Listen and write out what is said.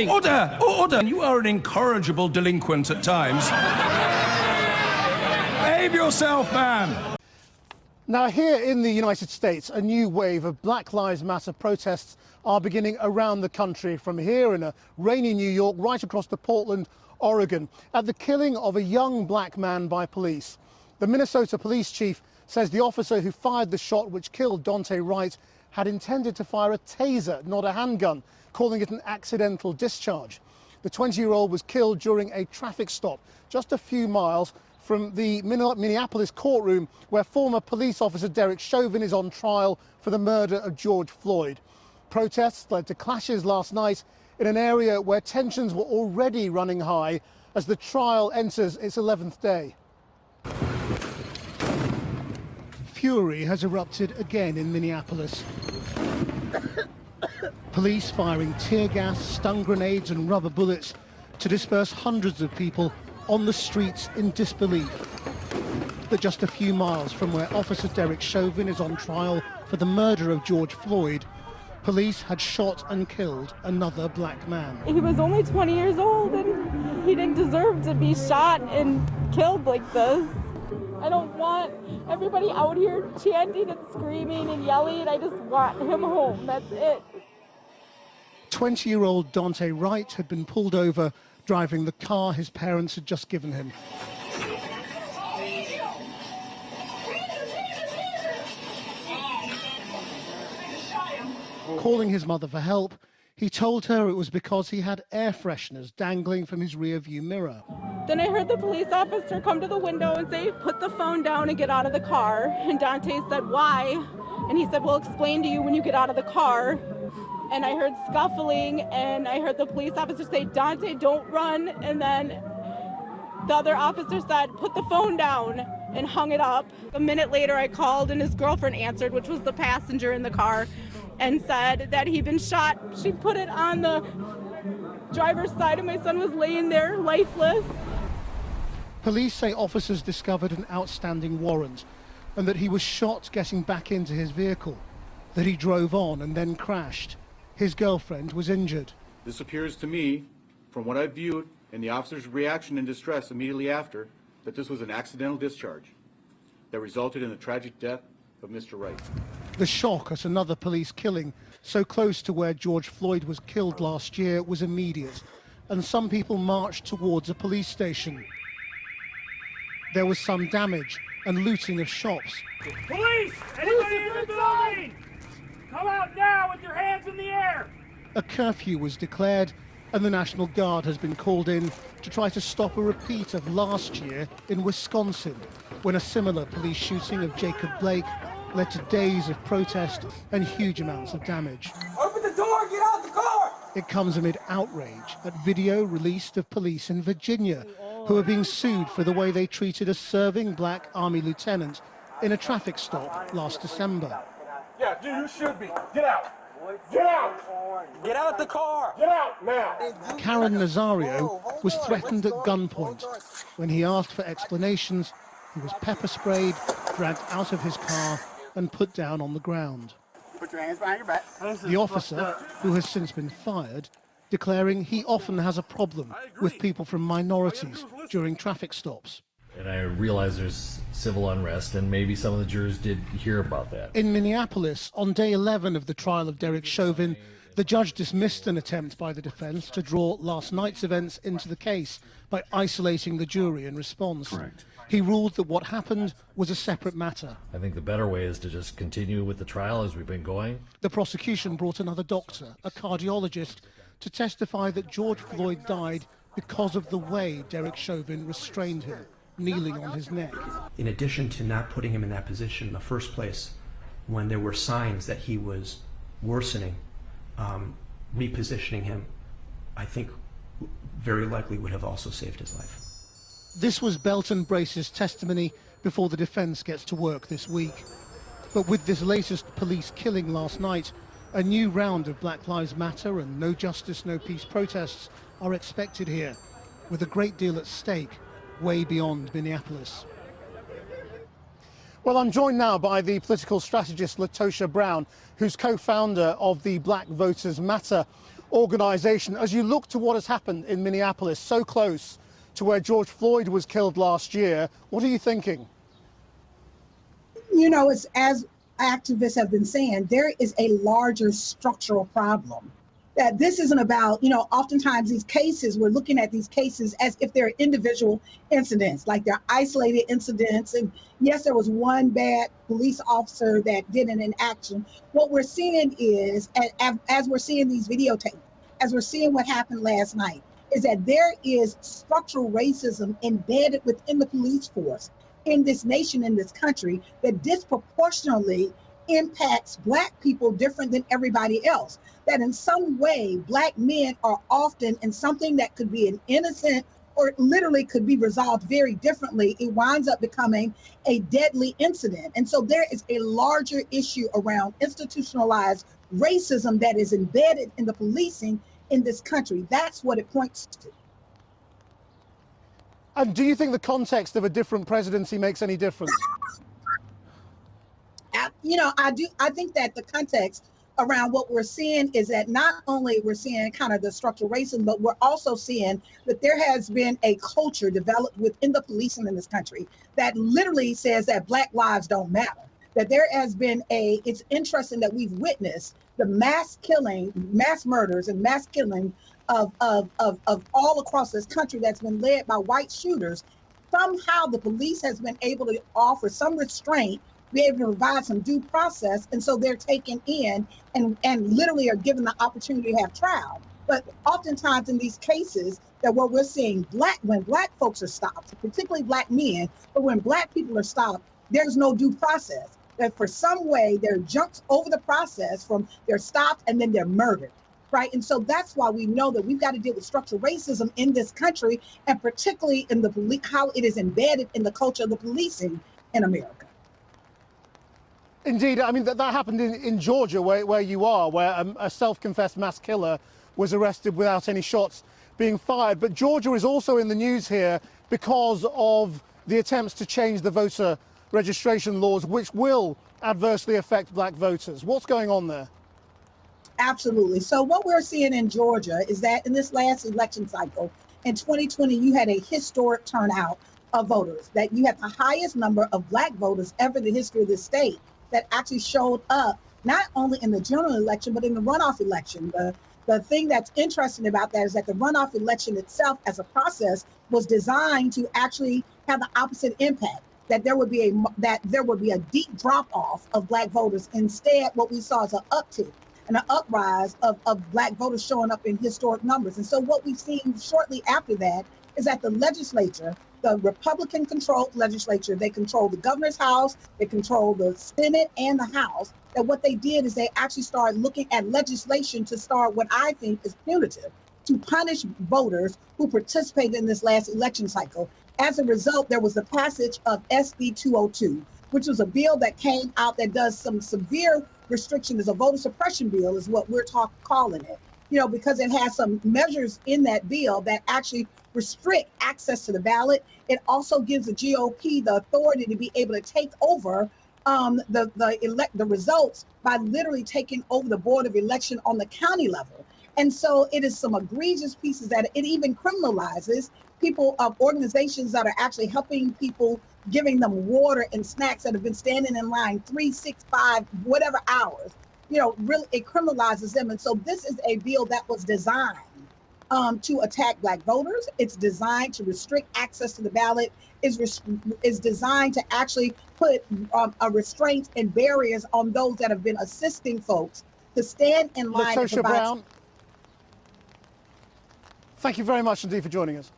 Order! Order! You are an incorrigible delinquent at times. Behave yourself, man! Now, here in the United States, a new wave of Black Lives Matter protests are beginning around the country, from here in a rainy New York right across to Portland, Oregon, at the killing of a young black man by police. The Minnesota police chief says the officer who fired the shot which killed Daunte Wright had intended to fire a taser, not a handgun, calling it an accidental discharge. The 20-year-old was killed during a traffic stop just a few miles from the Minneapolis courtroom where former police officer Derek Chauvin is on trial for the murder of George Floyd. Protests led to clashes last night in an area where tensions were already running high as the trial enters its 11th day. Fury has erupted again in Minneapolis. Police firing tear gas, stun grenades and rubber bullets to disperse hundreds of people on the streets in disbelief that just a few miles from where Officer Derek Chauvin is on trial for the murder of George Floyd, police had shot and killed another black man. He was only 20 years old and he didn't deserve to be shot and killed like this. I don't want everybody out here chanting and screaming and yelling. I just want him home. That's it. 20-year-old Daunte Wright had been pulled over driving the car his parents had just given him. Calling his mother for help, he told her it was because he had air fresheners dangling from his rear-view mirror. Then I heard the police officer come to the window and say, "Put the phone down and get out of the car." And Daunte said, "Why?" And he said, "We'll explain to you when you get out of the car." And I heard scuffling, and I heard the police officer say, "Daunte, don't run." And then the other officer said, "Put the phone down," and hung it up. A minute later, I called, and his girlfriend answered, which was the passenger in the car, and said that he'd been shot. She put it on the driver's side, and my son was laying there, lifeless. Police say officers discovered an outstanding warrant and that he was shot getting back into his vehicle, that he drove on and then crashed. His girlfriend was injured. This appears to me, from what I viewed and the officer's reaction and distress immediately after, that this was an accidental discharge that resulted in the tragic death of Mr. Wright. The shock at another police killing so close to where George Floyd was killed last year was immediate, and some people marched towards a police station. There was some damage and looting of shops. Police! Anybody in the building? Come out now with your hands in the air! A curfew was declared, and the National Guard has been called in to try to stop a repeat of last year in Wisconsin, when a similar police shooting of Jacob Blake led to days of protest and huge amounts of damage. Open the door, get out the car! It comes amid outrage at video released of police in Virginia who are being sued for the way they treated a serving black Army lieutenant in a traffic stop last December. Yeah, you should be. Get out! Get out! Get out the car! Get out now! Karen Nazario was threatened at gunpoint. When he asked for explanations, he was pepper sprayed, dragged out of his car and put down on the ground. Put your hands behind your back. The officer, who has since been fired, declaring he often has a problem with people from minorities during traffic stops. And I realize there's civil unrest, and maybe some of the jurors did hear about that. In Minneapolis, on day 11 of the trial of Derek Chauvin, the judge dismissed an attempt by the defense to draw last night's events into the case by isolating the jury in response. Correct. He ruled that what happened was a separate matter. I think the better way is to just continue with the trial as we've been going. The prosecution brought another doctor, a cardiologist, to testify that George Floyd died because of the way Derek Chauvin restrained him, kneeling on his neck. In addition to not putting him in that position in the first place, when there were signs that he was worsening, repositioning him, I think very likely would have also saved his life. This was Belton Brace's testimony before the defense gets to work this week. But with this latest police killing last night, a new round of Black Lives Matter and No Justice, No Peace protests are expected here, with a great deal at stake way beyond Minneapolis. Well, I'm joined now by the political strategist Latosha Brown, who's co-founder of the Black Voters Matter organization. As you look to what has happened in Minneapolis, so close to where George Floyd was killed last year, what are you thinking? You know, it's as activists have been saying, there is a larger structural problem. That this isn't about, you know, oftentimes these cases, we're looking at these cases as if they're individual incidents, like they're isolated incidents. And yes, there was one bad police officer that did an inaction. What we're seeing is, as we're seeing these videotapes, as we're seeing what happened last night, is that there is structural racism embedded within the police force in this nation, in this country, that disproportionately impacts Black people different than everybody else. That in some way, Black men are often in something that could be an innocent or literally could be resolved very differently. It winds up becoming a deadly incident. And so there is a larger issue around institutionalized racism that is embedded in the policing in this country. That's what it points to. And do you think the context of a different presidency makes any difference? You know, I do. I think that the context around what we're seeing is that not only we're seeing kind of the structural racism, but we're also seeing that there has been a culture developed within the policing in this country that literally says that Black lives don't matter. That there has been it's interesting that we've witnessed the mass killing, mass murders and mass killing of all across this country that's been led by white shooters. Somehow the police has been able to offer some restraint, be able to provide some due process, and so they're taken in and literally are given the opportunity to have trial. But oftentimes in these cases, that what we're seeing, when Black folks are stopped, particularly Black men, but when Black people are stopped, there's no due process. That for some way they're jumped over the process from they're stopped and then they're murdered, right? And so that's why we know that we've got to deal with structural racism in this country, and particularly in how it is embedded in the culture of the policing in America. Indeed, I mean, that happened in Georgia, where you are, where a self-confessed mass killer was arrested without any shots being fired. But Georgia is also in the news here because of the attempts to change the voter registration laws, which will adversely affect Black voters. What's going on there? Absolutely. So what we're seeing in Georgia is that in this last election cycle, in 2020, you had a historic turnout of voters, that you had the highest number of Black voters ever in the history of the state that actually showed up, not only in the general election, but in the runoff election. The thing that's interesting about that is that the runoff election itself as a process was designed to actually have the opposite impact, that there would be a deep drop off of Black voters. Instead, what we saw is an uptick and an uprise of Black voters showing up in historic numbers. And so what we've seen shortly after that is that the legislature, the Republican-controlled legislature, they control the governor's house, they control the Senate and the House, that what they did is they actually started looking at legislation to start what I think is punitive, to punish voters who participated in this last election cycle. As a result, there was the passage of SB 202, which was a bill that came out that does some severe restriction, as a voter suppression bill is what we're calling it, you know, because it has some measures in that bill that actually restrict access to the ballot. It also gives the GOP the authority to be able to take over the results by literally taking over the board of election on the county level. And so it is some egregious pieces that it even criminalizes people of organizations that are actually helping people, giving them water and snacks that have been standing in line 3, 6, 5, whatever hours. You know, really, it criminalizes them. And so this is a bill that was designed to attack Black voters. It's designed to restrict access to the ballot. Is designed to actually put a restraint and barriers on those that have been assisting folks to stand in line. LaTosha Brown, thank you very much indeed for joining us.